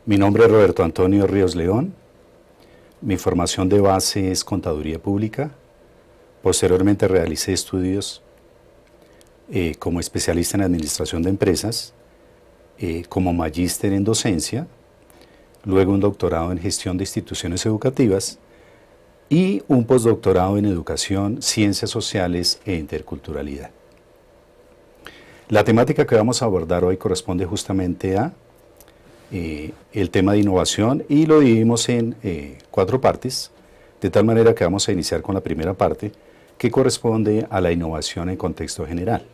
Mi nombre es Roberto Antonio Ríos León. Mi formación de base es Contaduría Pública. Posteriormente realicé estudios como especialista en Administración de Empresas, como magíster en Docencia, luego un doctorado en Gestión de Instituciones Educativas y un postdoctorado en Educación, Ciencias Sociales e Interculturalidad. La temática que vamos a abordar hoy corresponde justamente a el tema de innovación y lo dividimos en 4 partes, de tal manera que vamos a iniciar con la primera parte, que corresponde a la innovación en contexto general.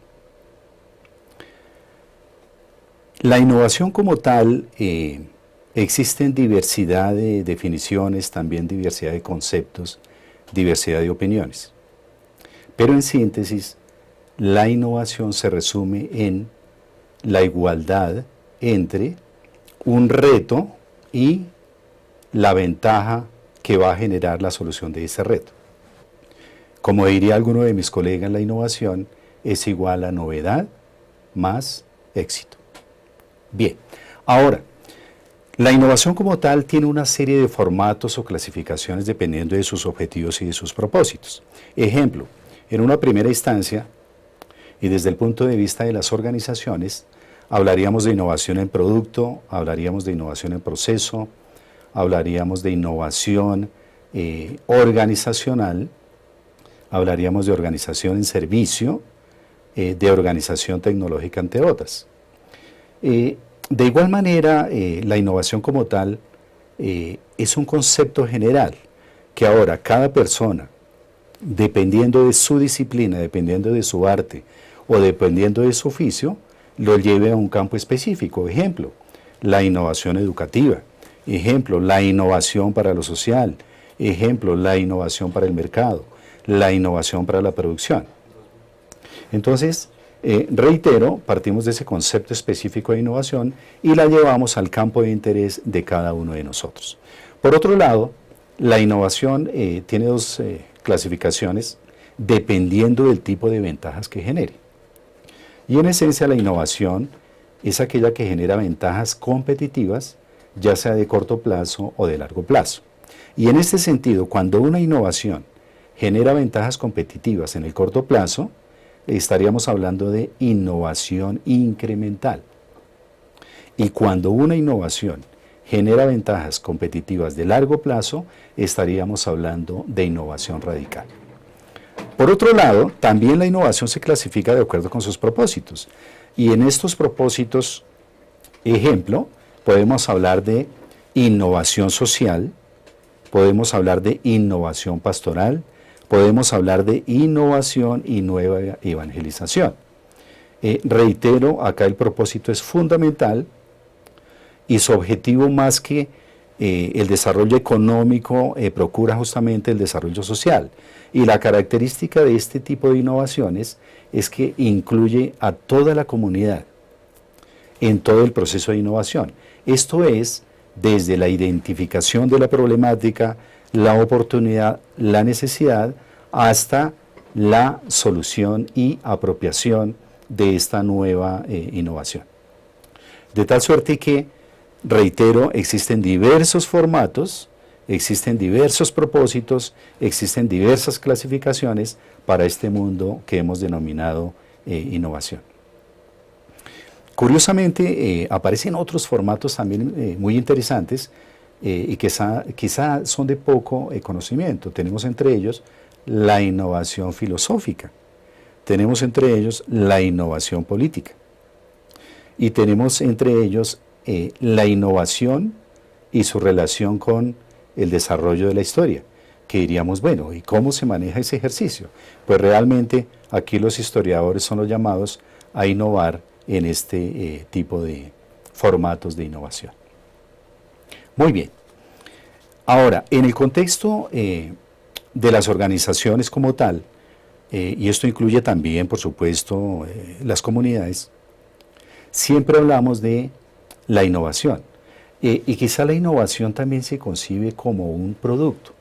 La innovación como tal, existen diversidad de definiciones, también diversidad de conceptos, diversidad de opiniones. Pero en síntesis, la innovación se resume en la igualdad entre un reto y la ventaja que va a generar la solución de ese reto. Como diría alguno de mis colegas, la innovación es igual a novedad más éxito. Bien, ahora, la innovación como tal tiene una serie de formatos o clasificaciones dependiendo de sus objetivos y de sus propósitos. Ejemplo, en una primera instancia, y desde el punto de vista de las organizaciones, hablaríamos de innovación en producto, hablaríamos de innovación en proceso, hablaríamos de innovación organizacional, hablaríamos de organización en servicio, de organización tecnológica, entre otras. De igual manera, la innovación como tal es un concepto general que ahora cada persona, dependiendo de su disciplina, dependiendo de su arte o dependiendo de su oficio, lo lleve a un campo específico. Ejemplo, la innovación educativa. Ejemplo, la innovación para lo social. Ejemplo, la innovación para el mercado. La innovación para la producción. Entonces, reitero, partimos de ese concepto específico de innovación y la llevamos al campo de interés de cada uno de nosotros. Por otro lado, la innovación tiene 2 clasificaciones dependiendo del tipo de ventajas que genere. Y en esencia la innovación es aquella que genera ventajas competitivas, ya sea de corto plazo o de largo plazo. Y en este sentido, cuando una innovación genera ventajas competitivas en el corto plazo, estaríamos hablando de innovación incremental. Y cuando una innovación genera ventajas competitivas de largo plazo, estaríamos hablando de innovación radical. Por otro lado, también la innovación se clasifica de acuerdo con sus propósitos. Y en estos propósitos, ejemplo, podemos hablar de innovación social, podemos hablar de innovación pastoral, podemos hablar de innovación y nueva evangelización. Reitero, acá el propósito es fundamental y su objetivo más que el desarrollo económico procura justamente el desarrollo social. Y la característica de este tipo de innovaciones es que incluye a toda la comunidad en todo el proceso de innovación. Esto es, desde la identificación de la problemática, la oportunidad, la necesidad, hasta la solución y apropiación de esta nueva innovación. De tal suerte que, reitero, existen diversos formatos, existen diversos propósitos, existen diversas clasificaciones para este mundo que hemos denominado innovación. Curiosamente, aparecen otros formatos también muy interesantes y quizá son de poco conocimiento. Tenemos entre ellos la innovación filosófica, tenemos entre ellos la innovación política y tenemos entre ellos la innovación y su relación con el desarrollo de la historia, que diríamos, bueno, ¿y cómo se maneja ese ejercicio? Pues realmente aquí los historiadores son los llamados a innovar en este tipo de formatos de innovación. Muy bien. Ahora, en el contexto de las organizaciones como tal, y esto incluye también, por supuesto, las comunidades, siempre hablamos de la innovación. Y quizá la innovación también se concibe como un producto,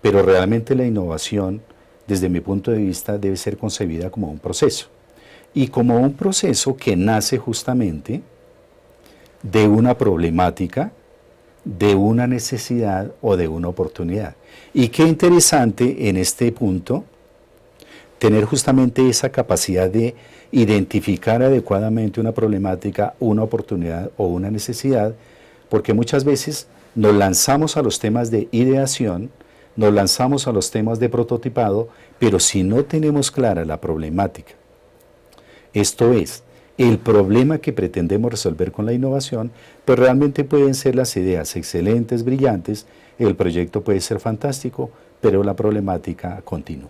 pero realmente la innovación, desde mi punto de vista, debe ser concebida como un proceso. Y como un proceso que nace justamente de una problemática de una necesidad o de una oportunidad. Y qué interesante en este punto tener justamente esa capacidad de identificar adecuadamente una problemática, una oportunidad o una necesidad, porque muchas veces nos lanzamos a los temas de ideación, nos lanzamos a los temas de prototipado, pero si no tenemos clara la problemática, esto es, el problema que pretendemos resolver con la innovación, pues realmente pueden ser las ideas excelentes, brillantes, el proyecto puede ser fantástico, pero la problemática continúa.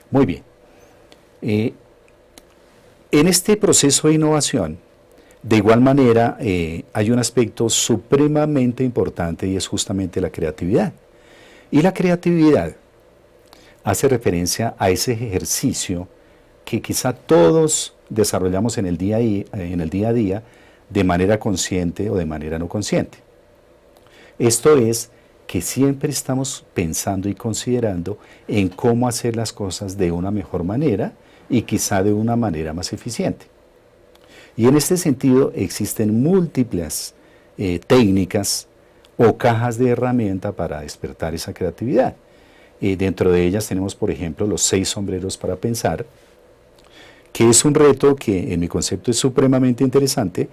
Muy bien. En este proceso de innovación, de igual manera, hay un aspecto supremamente importante y es justamente la creatividad. Y la creatividad hace referencia a ese ejercicio que quizá todos desarrollamos en el día a día de manera consciente o de manera no consciente. Esto es que siempre estamos pensando y considerando en cómo hacer las cosas de una mejor manera y quizá de una manera más eficiente. Y en este sentido existen múltiples técnicas o cajas de herramienta para despertar esa creatividad. Dentro de ellas tenemos, por ejemplo, los 6 sombreros para pensar, que es un reto que en mi concepto es supremamente interesante,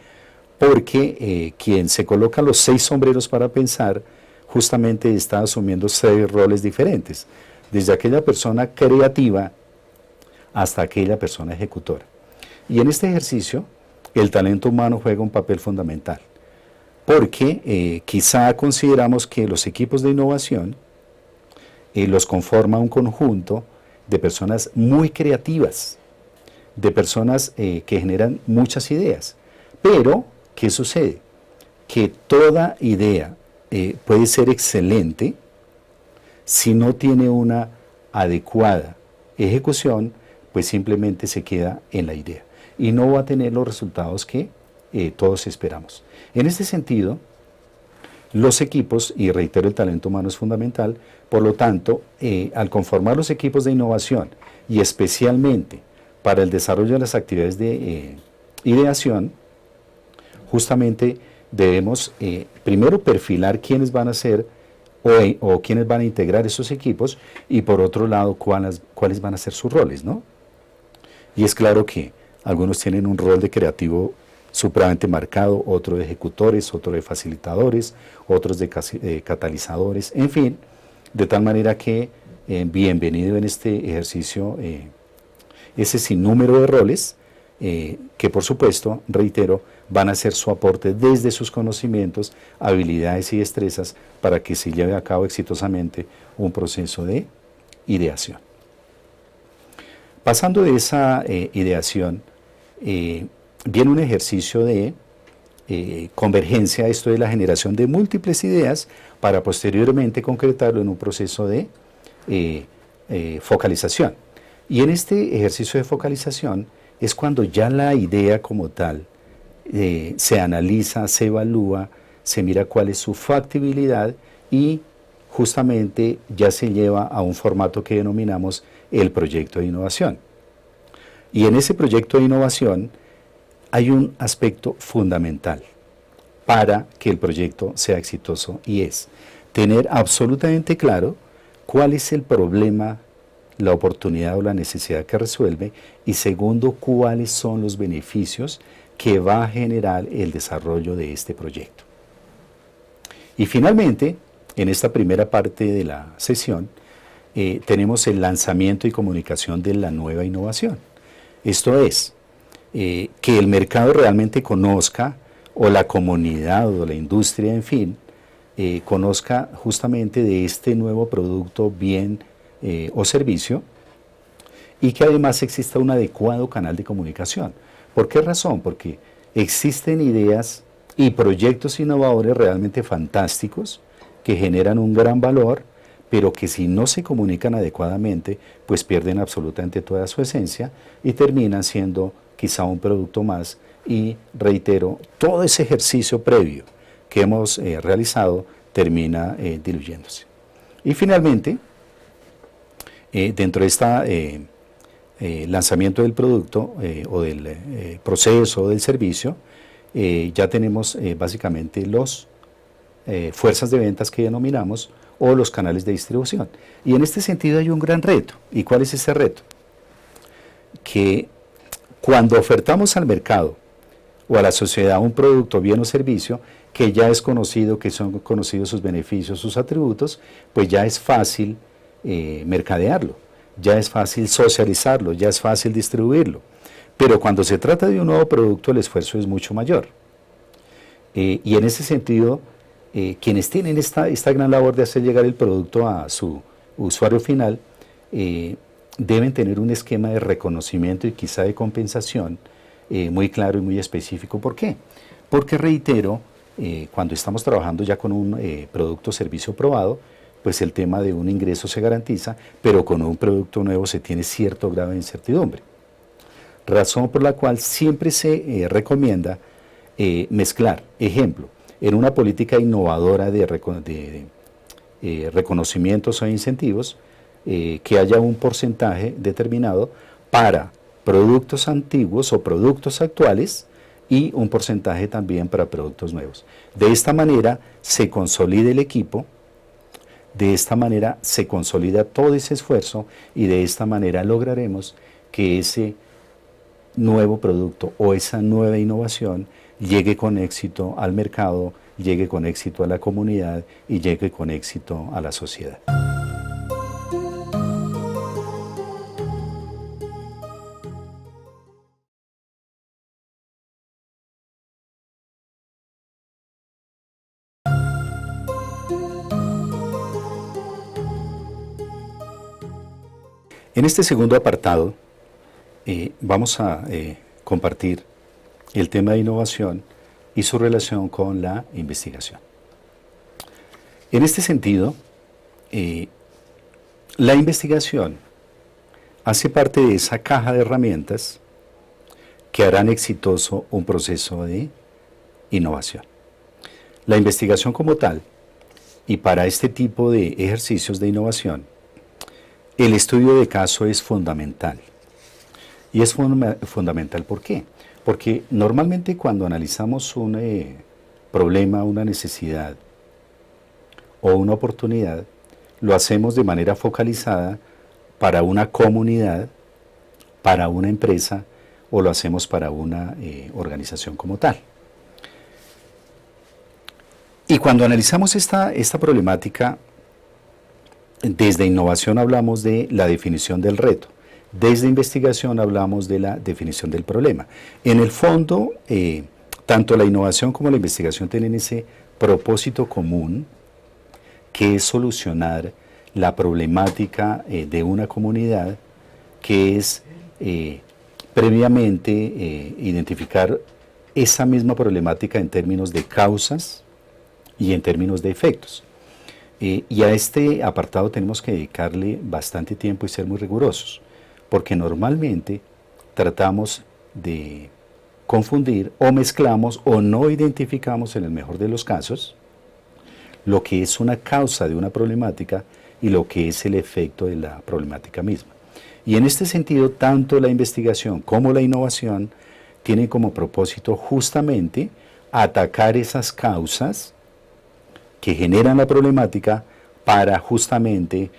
porque quien se coloca los 6 sombreros para pensar justamente está asumiendo 6 roles diferentes, desde aquella persona creativa hasta aquella persona ejecutora. Y en este ejercicio, el talento humano juega un papel fundamental, porque quizá consideramos que los equipos de innovación los conforma un conjunto de personas muy creativas, de personas que generan muchas ideas. Pero, ¿qué sucede? Que toda idea puede ser excelente si no tiene una adecuada ejecución, pues simplemente se queda en la idea y no va a tener los resultados que todos esperamos. En este sentido, los equipos, y reitero, el talento humano es fundamental, por lo tanto, al conformar los equipos de innovación y especialmente para el desarrollo de las actividades de ideación, justamente debemos primero perfilar quiénes van a ser o quiénes van a integrar esos equipos y por otro lado cuáles van a ser sus roles, ¿no? Y es claro que algunos tienen un rol de creativo supremamente marcado, otro de ejecutores, otro de facilitadores, otros de catalizadores, en fin, de tal manera que bienvenido en este ejercicio ese sinnúmero de roles que por supuesto, reitero, van a hacer su aporte desde sus conocimientos, habilidades y destrezas para que se lleve a cabo exitosamente un proceso de ideación. Pasando de esa ideación, viene un ejercicio de convergencia, esto es la generación de múltiples ideas para posteriormente concretarlo en un proceso de focalización. Y en este ejercicio de focalización es cuando ya la idea como tal se analiza, se evalúa, se mira cuál es su factibilidad y justamente ya se lleva a un formato que denominamos el proyecto de innovación. Y en ese proyecto de innovación hay un aspecto fundamental para que el proyecto sea exitoso y es tener absolutamente claro cuál es el problema, la oportunidad o la necesidad que resuelve y segundo, cuáles son los beneficios que va a generar el desarrollo de este proyecto. Y finalmente, en esta primera parte de la sesión, tenemos el lanzamiento y comunicación de la nueva innovación. Esto es, que el mercado realmente conozca, o la comunidad o la industria, en fin, conozca justamente de este nuevo producto, bien o servicio, y que además exista un adecuado canal de comunicación. ¿Por qué razón? Porque existen ideas y proyectos innovadores realmente fantásticos que generan un gran valor, pero que si no se comunican adecuadamente, pues pierden absolutamente toda su esencia y terminan siendo quizá un producto más y, reitero, todo ese ejercicio previo que hemos realizado termina diluyéndose. Y finalmente, dentro de este lanzamiento del producto o del proceso o del servicio, ya tenemos básicamente los fuerzas de ventas que denominamos o los canales de distribución. Y en este sentido hay un gran reto. ¿Y cuál es ese reto? Que cuando ofertamos al mercado o a la sociedad un producto, bien o servicio, que ya es conocido, que son conocidos sus beneficios, sus atributos, pues ya es fácil mercadearlo, ya es fácil socializarlo, ya es fácil distribuirlo. Pero cuando se trata de un nuevo producto, el esfuerzo es mucho mayor. Y en ese sentido, quienes tienen esta gran labor de hacer llegar el producto a su usuario final, deben tener un esquema de reconocimiento y quizá de compensación muy claro y muy específico. ¿Por qué? Porque reitero, cuando estamos trabajando ya con un producto o servicio probado, pues el tema de un ingreso se garantiza, pero con un producto nuevo se tiene cierto grado de incertidumbre. Razón por la cual siempre se recomienda mezclar, ejemplo, en una política innovadora de reconocimientos o incentivos, que haya un porcentaje determinado para productos antiguos o productos actuales y un porcentaje también para productos nuevos. De esta manera se consolida el equipo, de esta manera se consolida todo ese esfuerzo y de esta manera lograremos que ese nuevo producto o esa nueva innovación llegue con éxito al mercado, llegue con éxito a la comunidad y llegue con éxito a la sociedad. En este segundo apartado vamos a compartir el tema de innovación y su relación con la investigación. En este sentido, la investigación hace parte de esa caja de herramientas que harán exitoso un proceso de innovación. La investigación como tal, y para este tipo de ejercicios de innovación, el estudio de caso es fundamental. Y es fundamental, ¿por qué? Porque normalmente cuando analizamos un problema, una necesidad o una oportunidad, lo hacemos de manera focalizada para una comunidad, para una empresa o lo hacemos para una organización como tal. Y cuando analizamos esta problemática, desde innovación hablamos de la definición del reto, desde investigación hablamos de la definición del problema. En el fondo, tanto la innovación como la investigación tienen ese propósito común, que es solucionar la problemática de una comunidad, que es previamente identificar esa misma problemática en términos de causas y en términos de efectos. Y a este apartado tenemos que dedicarle bastante tiempo y ser muy rigurosos, porque normalmente tratamos de confundir o mezclamos o no identificamos, en el mejor de los casos, lo que es una causa de una problemática y lo que es el efecto de la problemática misma. Y en este sentido, tanto la investigación como la innovación tienen como propósito justamente atacar esas causas que generan la problemática para justamente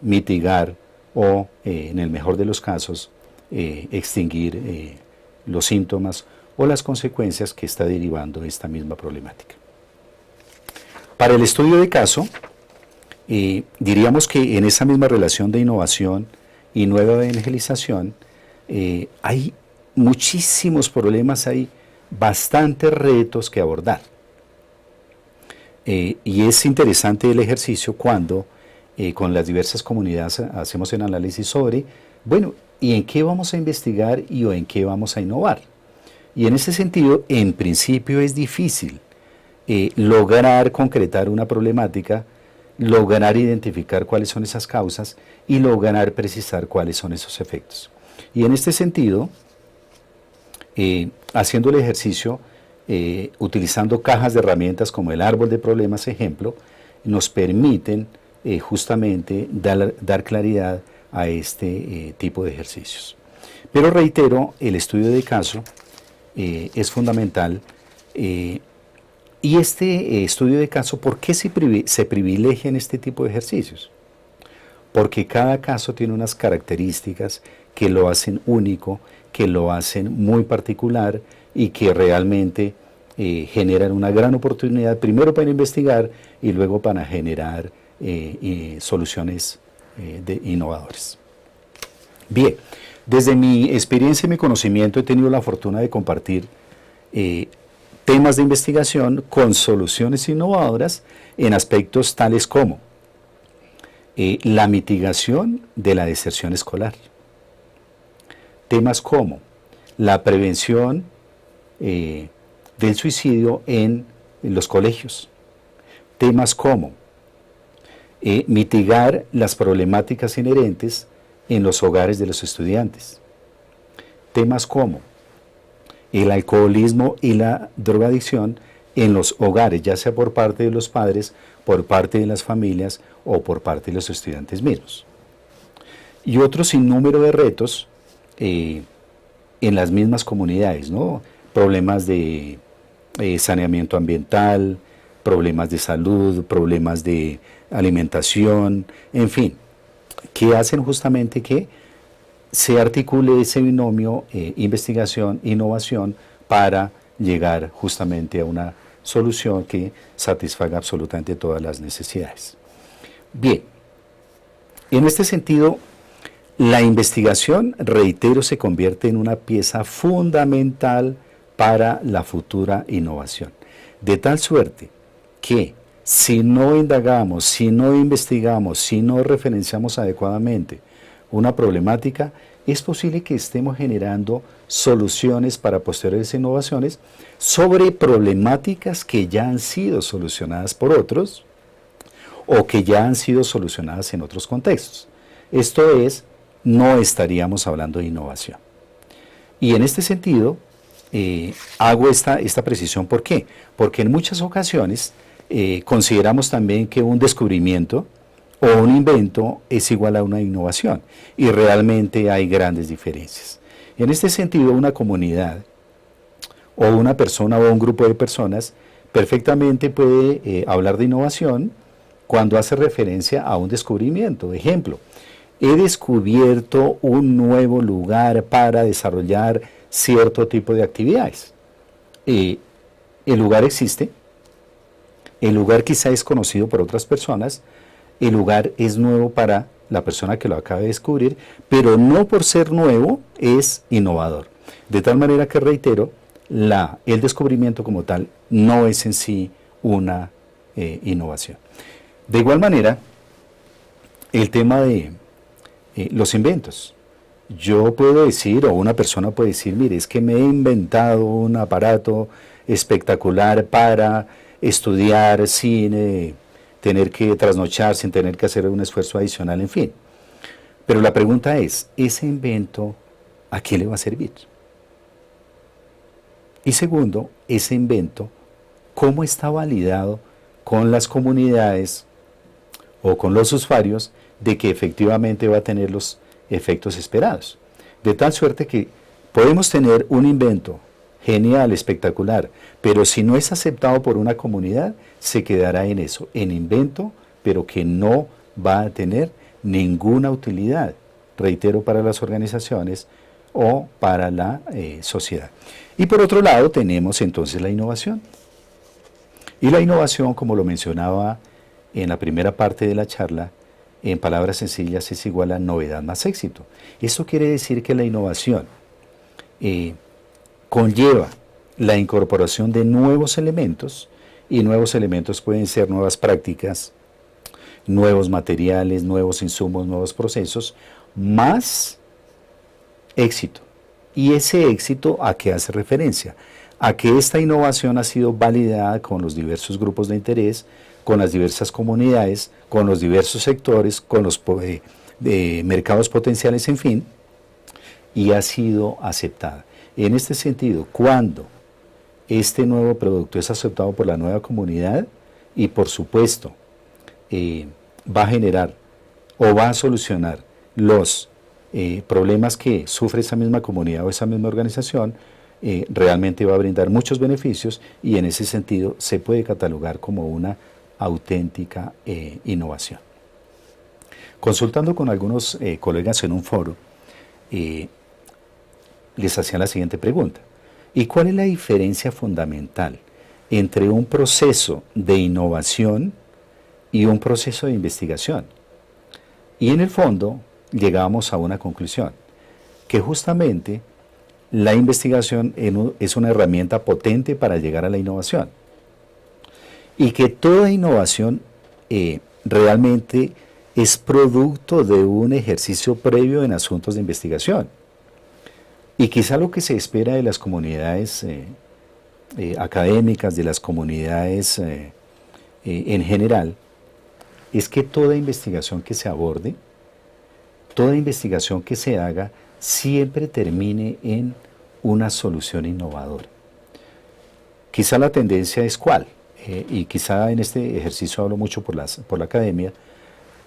mitigar o, en el mejor de los casos, extinguir los síntomas o las consecuencias que está derivando esta misma problemática. Para el estudio de caso, diríamos que en esa misma relación de innovación y nueva evangelización, hay muchísimos problemas, hay bastantes retos que abordar. Y es interesante el ejercicio cuando con las diversas comunidades hacemos el análisis sobre, bueno, ¿y en qué vamos a investigar y o en qué vamos a innovar? Y en ese sentido, en principio es difícil lograr concretar una problemática, lograr identificar cuáles son esas causas y lograr precisar cuáles son esos efectos. Y en este sentido, haciendo el ejercicio, utilizando cajas de herramientas como el árbol de problemas, ejemplo, nos permiten justamente dar claridad a este tipo de ejercicios. Pero reitero, el estudio de caso es fundamental Y este estudio de caso, ¿por qué se privilegian este tipo de ejercicios? Porque cada caso tiene unas características que lo hacen único, que lo hacen muy particular y que realmente generan una gran oportunidad, primero para investigar y luego para generar soluciones innovadoras. Bien, desde mi experiencia y mi conocimiento he tenido la fortuna de compartir temas de investigación con soluciones innovadoras en aspectos tales como la mitigación de la deserción escolar, temas como la prevención del suicidio en los colegios, temas como mitigar las problemáticas inherentes en los hogares de los estudiantes, temas como el alcoholismo y la drogadicción en los hogares, ya sea por parte de los padres, por parte de las familias o por parte de los estudiantes mismos. Y otro sinnúmero de retos en las mismas comunidades, ¿no? Problemas de saneamiento ambiental, problemas de salud, problemas de alimentación, en fin, que hacen justamente que se articule ese binomio investigación-innovación para llegar justamente a una solución que satisfaga absolutamente todas las necesidades. Bien, en este sentido, la investigación, reitero, se convierte en una pieza fundamental para la futura innovación, de tal suerte que si no indagamos, si no investigamos, si no referenciamos adecuadamente una problemática, es posible que estemos generando soluciones para posteriores innovaciones sobre problemáticas que ya han sido solucionadas por otros o que ya han sido solucionadas en otros contextos. Esto es, no estaríamos hablando de innovación. Y en este sentido, hago esta precisión. ¿Por qué? Porque en muchas ocasiones consideramos también que un descubrimiento o un invento es igual a una innovación, y realmente hay grandes diferencias. En este sentido, una comunidad o una persona o un grupo de personas perfectamente puede hablar de innovación cuando hace referencia a un descubrimiento. Ejemplo, he descubierto un nuevo lugar para desarrollar cierto tipo de actividades. El lugar existe, el lugar quizá es conocido por otras personas, el lugar es nuevo para la persona que lo acaba de descubrir, pero no por ser nuevo es innovador. De tal manera que, reitero, el descubrimiento como tal no es en sí una innovación. De igual manera, el tema de los inventos. Yo puedo decir, o una persona puede decir, mire, es que me he inventado un aparato espectacular para estudiar sin tener que trasnochar, sin tener que hacer un esfuerzo adicional, en fin. Pero la pregunta es, ¿ese invento a qué le va a servir? Y segundo, ese invento, ¿cómo está validado con las comunidades o con los usuarios de que efectivamente va a tener los efectos esperados? De tal suerte que podemos tener un invento genial, espectacular, pero si no es aceptado por una comunidad, se quedará en eso, en invento, pero que no va a tener ninguna utilidad, reitero, para las organizaciones o para la sociedad. Y por otro lado tenemos entonces la innovación. Y la innovación, como lo mencionaba en la primera parte de la charla, en palabras sencillas es igual a novedad más éxito. Esto quiere decir que la innovación conlleva la incorporación de nuevos elementos, y nuevos elementos pueden ser nuevas prácticas, nuevos materiales, nuevos insumos, nuevos procesos, más éxito. ¿Y ese éxito a qué hace referencia? A que esta innovación ha sido validada con los diversos grupos de interés, con las diversas comunidades, con los diversos sectores, con los mercados potenciales, en fin, y ha sido aceptada. En este sentido, cuando este nuevo producto es aceptado por la nueva comunidad y, por supuesto, va a generar o va a solucionar los problemas que sufre esa misma comunidad o esa misma organización, realmente va a brindar muchos beneficios y en ese sentido se puede catalogar como una auténtica innovación. Consultando con algunos colegas en un foro, les hacían la siguiente pregunta: ¿y cuál es la diferencia fundamental entre un proceso de innovación y un proceso de investigación? Y en el fondo llegamos a una conclusión, que justamente la investigación es una herramienta potente para llegar a la innovación, y que toda innovación realmente es producto de un ejercicio previo en asuntos de investigación. Y quizá lo que se espera de las comunidades académicas, de las comunidades en general, es que toda investigación que se aborde, toda investigación que se haga, siempre termine en una solución innovadora. Quizá la tendencia es cuál, y quizá en este ejercicio hablo mucho por la academia,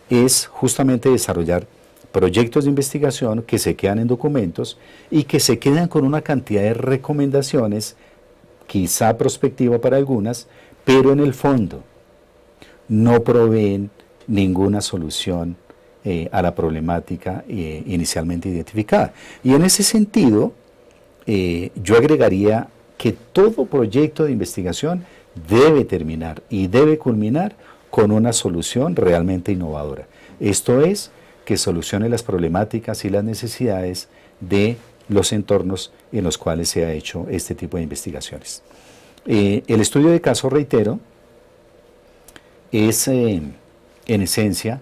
es justamente desarrollar proyectos de investigación que se quedan en documentos y que se quedan con una cantidad de recomendaciones, quizá prospectiva para algunas, pero en el fondo no proveen ninguna solución a la problemática inicialmente identificada. Y en ese sentido, yo agregaría que todo proyecto de investigación debe terminar y debe culminar con una solución realmente innovadora. Esto es, que solucione las problemáticas y las necesidades de los entornos en los cuales se ha hecho este tipo de investigaciones. El estudio de caso, reitero, es en esencia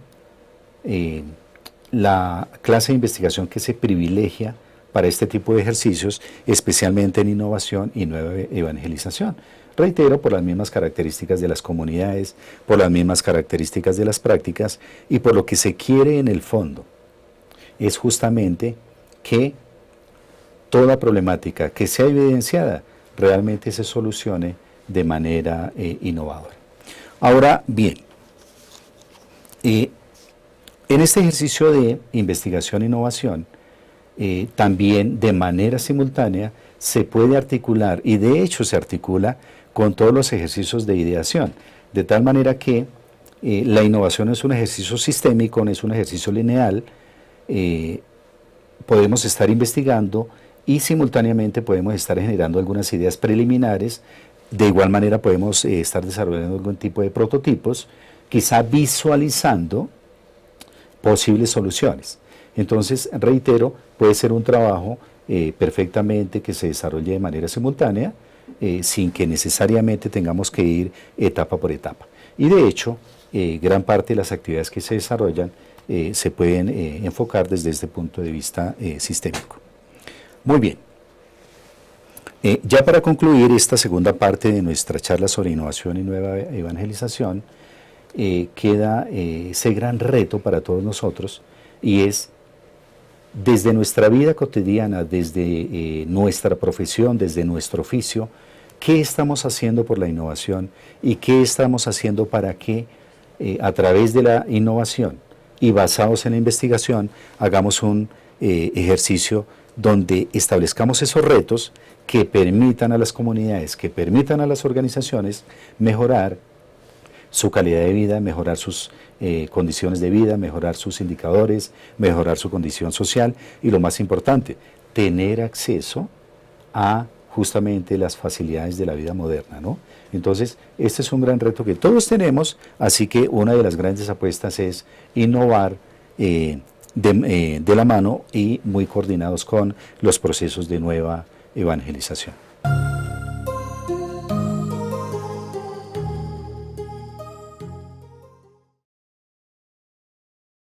la clase de investigación que se privilegia para este tipo de ejercicios, especialmente en innovación y nueva evangelización. Reitero, por las mismas características de las comunidades, por las mismas características de las prácticas y por lo que se quiere en el fondo, es justamente que toda problemática que sea evidenciada realmente se solucione de manera innovadora. Ahora bien, en este ejercicio de investigación e innovación, también de manera simultánea se puede articular, y de hecho se articula con todos los ejercicios de ideación, de tal manera que la innovación es un ejercicio sistémico, no es un ejercicio lineal. Podemos estar investigando y simultáneamente podemos estar generando algunas ideas preliminares. De igual manera podemos estar desarrollando algún tipo de prototipos, quizá visualizando posibles soluciones. Entonces, reitero, puede ser un trabajo perfectamente que se desarrolle de manera simultánea, sin que necesariamente tengamos que ir etapa por etapa. Y de hecho, gran parte de las actividades que se desarrollan se pueden enfocar desde este punto de vista sistémico. Muy bien. Ya para concluir esta segunda parte de nuestra charla sobre innovación y nueva evangelización, queda ese gran reto para todos nosotros, y es desde nuestra vida cotidiana, desde nuestra profesión, desde nuestro oficio, ¿qué estamos haciendo por la innovación y qué estamos haciendo para que a través de la innovación y basados en la investigación hagamos un ejercicio donde establezcamos esos retos que permitan a las comunidades, que permitan a las organizaciones mejorar su calidad de vida, mejorar sus condiciones de vida, mejorar sus indicadores, mejorar su condición social y, lo más importante, tener acceso a justamente las facilidades de la vida moderna, ¿no? Entonces, este es un gran reto que todos tenemos, así que una de las grandes apuestas es innovar de la mano y muy coordinados con los procesos de nueva evangelización.